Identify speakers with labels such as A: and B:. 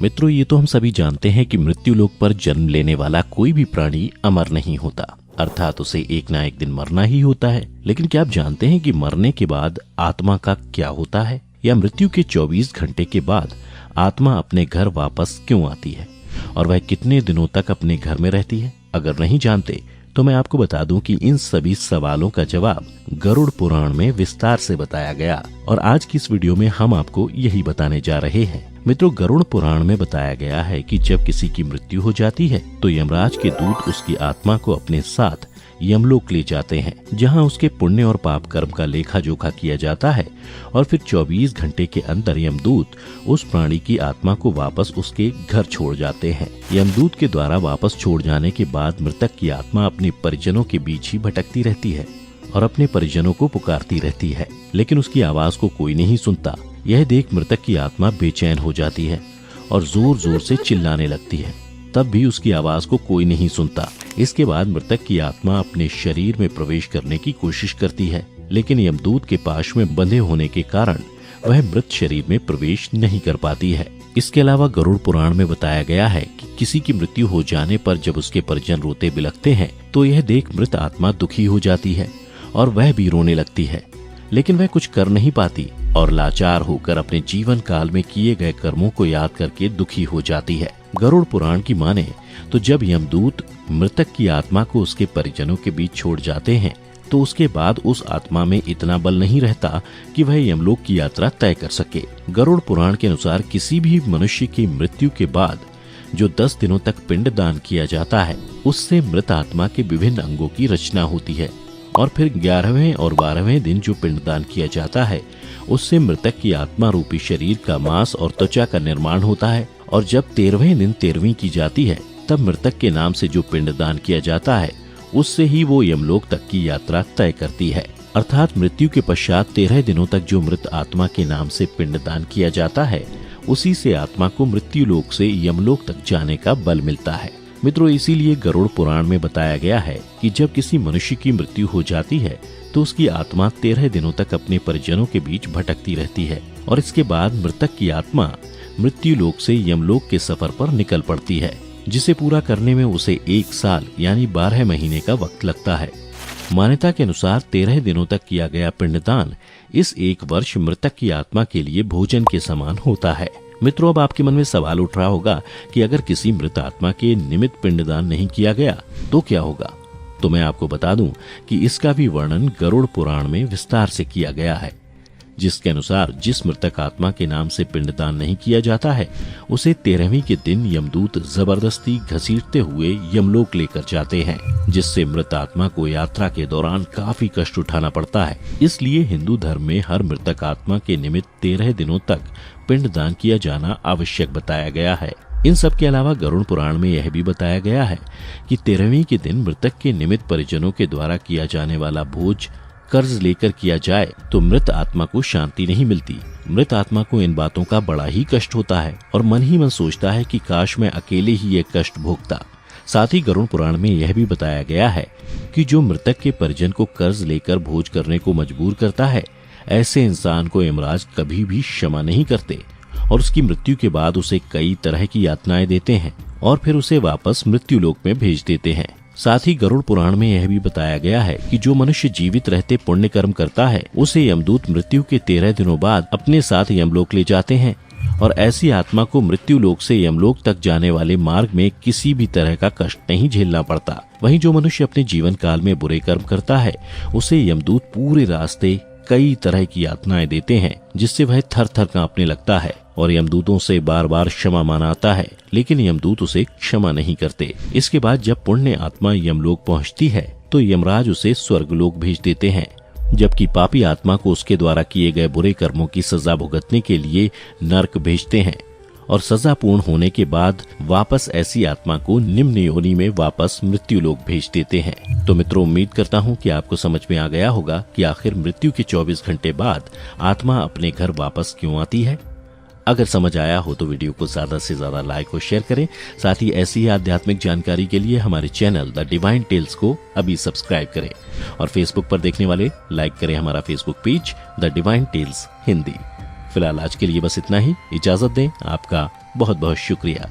A: मित्रों, ये तो हम सभी जानते हैं कि मृत्यु लोक पर जन्म लेने वाला कोई भी प्राणी अमर नहीं होता, अर्थात उसे एक ना एक दिन मरना ही होता है। लेकिन क्या आप जानते हैं कि मरने के बाद आत्मा का क्या होता है, या मृत्यु के 24 घंटे के बाद आत्मा अपने घर वापस क्यों आती है और वह कितने दिनों तक अपने घर में रहती है? अगर नहीं जानते तो मैं आपको बता दूं कि इन सभी सवालों का जवाब गरुड़ पुराण में विस्तार से बताया गया, और आज की इस वीडियो में हम आपको यही बताने जा रहे हैं। मित्रों, गरुड़ पुराण में बताया गया है कि जब किसी की मृत्यु हो जाती है तो यमराज के दूत उसकी आत्मा को अपने साथ यमलोक ले जाते हैं, जहां उसके पुण्य और पाप कर्म का लेखा जोखा किया जाता है, और फिर 24 घंटे के अंदर यमदूत उस प्राणी की आत्मा को वापस उसके घर छोड़ जाते हैं। यमदूत के द्वारा वापस छोड़ जाने के बाद मृतक की आत्मा अपने परिजनों के बीच ही भटकती रहती है और अपने परिजनों को पुकारती रहती है, लेकिन उसकी आवाज को कोई नहीं सुनता। यह देख मृतक की आत्मा बेचैन हो जाती है और जोर जोर से चिल्लाने लगती है, तब भी उसकी आवाज को कोई नहीं सुनता। इसके बाद मृतक की आत्मा अपने शरीर में प्रवेश करने की कोशिश करती है, लेकिन यमदूत के पाश में बंधे होने के कारण वह मृत शरीर में प्रवेश नहीं कर पाती है। इसके अलावा गरुड़ पुराण में बताया गया है कि किसी की मृत्यु हो जाने पर जब उसके परिजन रोते बिलखते हैं तो यह देख मृत आत्मा दुखी हो जाती है और वह भी रोने लगती है, लेकिन वह कुछ कर नहीं पाती और लाचार होकर अपने जीवन काल में किए गए कर्मों को याद करके दुखी हो जाती है। गरुड़ पुराण की माने तो जब यमदूत मृतक की आत्मा को उसके परिजनों के बीच छोड़ जाते हैं तो उसके बाद उस आत्मा में इतना बल नहीं रहता कि वह यमलोक की यात्रा तय कर सके। गरुड़ पुराण के अनुसार किसी भी मनुष्य की मृत्यु के बाद जो 10 दिनों तक पिंडदान किया जाता है, उससे मृत आत्मा के विभिन्न अंगों की रचना होती है, और फिर 11वें और 12वें दिन जो पिंडदान किया जाता है उससे मृतक की आत्मा रूपी शरीर का मांस और त्वचा का निर्माण होता है, और जब 13वें दिन 13वीं की जाती है तब मृतक के नाम से जो पिंडदान किया जाता है उससे ही वो यमलोक तक की यात्रा तय करती है। अर्थात मृत्यु के पश्चात 13 दिनों तक जो मृत आत्मा के नाम से पिंडदान किया जाता है उसी से आत्मा को मृत्यु लोक से यमलोक तक जाने का बल मिलता है। मित्रों, इसीलिए गरुड़ पुराण में बताया गया है कि जब किसी मनुष्य की मृत्यु हो जाती है तो उसकी आत्मा 13 दिनों तक अपने परिजनों के बीच भटकती रहती है, और इसके बाद मृतक की आत्मा मृत्यु लोक से यमलोक के सफर पर निकल पड़ती है, जिसे पूरा करने में उसे 1 साल यानी 12 महीने का वक्त लगता है। मान्यता के अनुसार 13 दिनों तक किया गया पिंडदान इस 1 वर्ष मृतक की आत्मा के लिए भोजन के समान होता है। मित्रों, अब आपके मन में सवाल उठ रहा होगा कि अगर किसी मृत आत्मा के निमित्त पिंडदान नहीं किया गया तो क्या होगा? तो मैं आपको बता दूं कि इसका भी वर्णन गरुड़ पुराण में विस्तार से किया गया है, जिसके अनुसार जिस मृतक आत्मा के नाम से पिंडदान नहीं किया जाता है उसे 13वीं के दिन यमदूत जबरदस्ती घसीटते हुए यमलोक लेकर जाते हैं, जिससे मृत आत्मा को यात्रा के दौरान काफी कष्ट उठाना पड़ता है। इसलिए हिंदू धर्म में हर मृतक आत्मा के निमित्त 13 दिनों तक पिंडदान किया जाना आवश्यक बताया गया है। इन सब के अलावा गरुड़ पुराण में यह भी बताया गया है कि 13वीं के दिन मृतक के निमित्त परिजनों के द्वारा किया जाने वाला भोज कर्ज लेकर किया जाए तो मृत आत्मा को शांति नहीं मिलती। मृत आत्मा को इन बातों का बड़ा ही कष्ट होता है और मन ही मन सोचता है कि काश मैं अकेले ही ये कष्ट भोगता। साथ ही गरुड़ पुराण में यह भी बताया गया है कि जो मृतक के परिजन को कर्ज लेकर भोज करने को मजबूर करता है, ऐसे इंसान को यमराज कभी भी क्षमा नहीं करते और उसकी मृत्यु के बाद उसे कई तरह की यातनाएं देते हैं और फिर उसे वापस मृत्यु लोक में भेज देते हैं। साथ ही गरुड़ पुराण में यह भी बताया गया है कि जो मनुष्य जीवित रहते पुण्य कर्म करता है उसे यमदूत मृत्यु के 13 दिनों बाद अपने साथ यमलोक ले जाते हैं, और ऐसी आत्मा को मृत्यु लोक से यमलोक तक जाने वाले मार्ग में किसी भी तरह का कष्ट नहीं झेलना पड़ता। वहीं जो मनुष्य अपने जीवन काल में बुरे कर्म करता है उसे यमदूत पूरे रास्ते कई तरह की यातनाएं देते हैं, जिससे वह थर थर कांपने लगता है और यमदूतों से बार बार क्षमा मांगता है, लेकिन यमदूत उसे क्षमा नहीं करते। इसके बाद जब पुण्य आत्मा यमलोक पहुंचती है तो यमराज उसे स्वर्गलोक भेज देते हैं, जबकि पापी आत्मा को उसके द्वारा किए गए बुरे कर्मों की सजा भुगतने के लिए नरक भेजते हैं, और सजा पूर्ण होने के बाद वापस ऐसी आत्मा को निम्न योनि में वापस मृत्यु लोक भेज देते हैं। तो मित्रों, उम्मीद करता हूँ कि आपको समझ में आ गया होगा कि आखिर मृत्यु के 24 घंटे बाद आत्मा अपने घर वापस क्यों आती है। अगर समझ आया हो तो वीडियो को ज्यादा से ज्यादा लाइक और शेयर करें। साथ ही ऐसी ही आध्यात्मिक जानकारी के लिए हमारे चैनल द डिवाइन टेल्स को अभी सब्सक्राइब करें, और फेसबुक पर देखने वाले लाइक करें हमारा Facebook page The Divine Tales Hindi. फिलहाल आज के लिए बस इतना ही। इजाजत दें। आपका बहुत बहुत शुक्रिया।